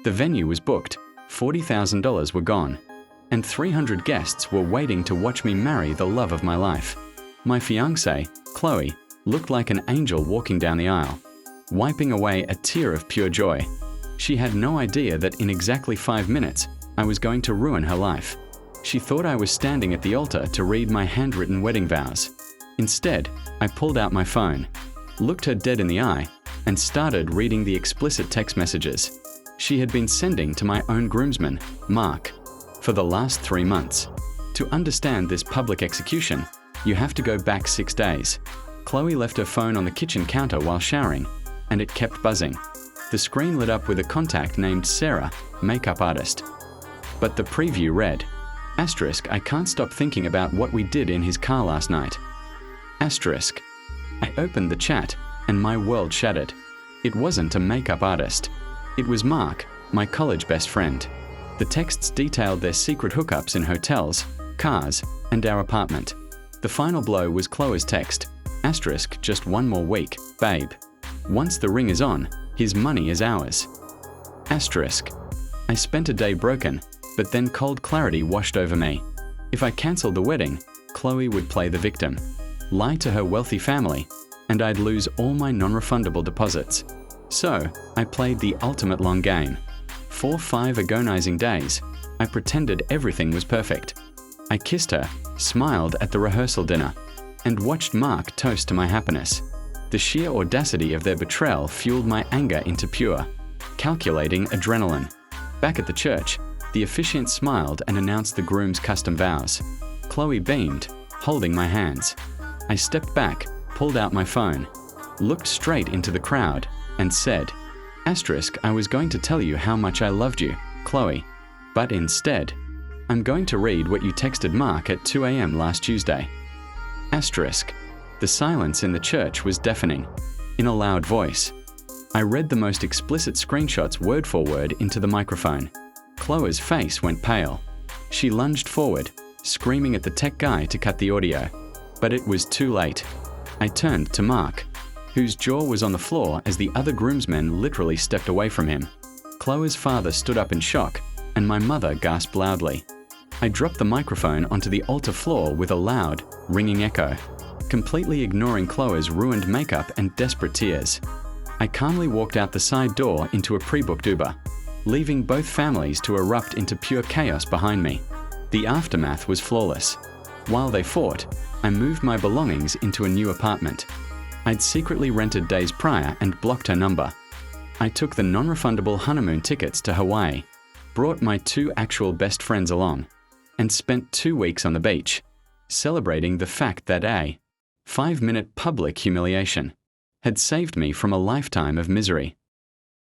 The venue was booked, $40,000 were gone, and 300 guests were waiting to watch me marry the love of my life. My fiancé, Chloe, looked like an angel walking down the aisle, wiping away a tear of pure joy. She had no idea that in exactly 5 minutes, I was going to ruin her life. She thought I was standing at the altar to read my handwritten wedding vows. Instead, I pulled out my phone, looked her dead in the eye, and started reading the explicit text messages she had been sending to my own groomsman, Mark, for the last 3 months. To understand this public execution, you have to go back 6 days. Chloe left her phone on the kitchen counter while showering, and it kept buzzing. The screen lit up with a contact named Sarah, makeup artist. But the preview read, *, I can't stop thinking about what we did in his car last night. *. I opened the chat, and my world shattered. It wasn't a makeup artist. It was Mark, my college best friend. The texts detailed their secret hookups in hotels, cars, and our apartment. The final blow was Chloe's text, *, just one more week, babe. Once the ring is on, his money is ours. *. I spent a day broken, but then cold clarity washed over me. If I cancelled the wedding, Chloe would play the victim, lie to her wealthy family, and I'd lose all my non-refundable deposits. So, I played the ultimate long game. For 5 agonizing days, I pretended everything was perfect. I kissed her, smiled at the rehearsal dinner, and watched Mark toast to my happiness. The sheer audacity of their betrayal fueled my anger into pure, calculating adrenaline. Back at the church, the officiant smiled and announced the groom's custom vows. Chloe beamed, holding my hands. I stepped back, pulled out my phone, looked straight into the crowd, and said, *, I was going to tell you how much I loved you, Chloe, but instead, I'm going to read what you texted Mark at 2 a.m. last Tuesday. *. The silence in the church was deafening. In a loud voice, I read the most explicit screenshots word for word into the microphone. Chloe's face went pale. She lunged forward, screaming at the tech guy to cut the audio. But it was too late. I turned to Mark, whose jaw was on the floor as the other groomsmen literally stepped away from him. Chloe's father stood up in shock, and my mother gasped loudly. I dropped the microphone onto the altar floor with a loud, ringing echo, completely ignoring Chloe's ruined makeup and desperate tears. I calmly walked out the side door into a pre-booked Uber, leaving both families to erupt into pure chaos behind me. The aftermath was flawless. While they fought, I moved my belongings into a new apartment. I'd secretly rented days prior and blocked her number. I took the non-refundable honeymoon tickets to Hawaii, brought my 2 actual best friends along, and spent 2 weeks on the beach, celebrating the fact that a 5-minute public humiliation had saved me from a lifetime of misery.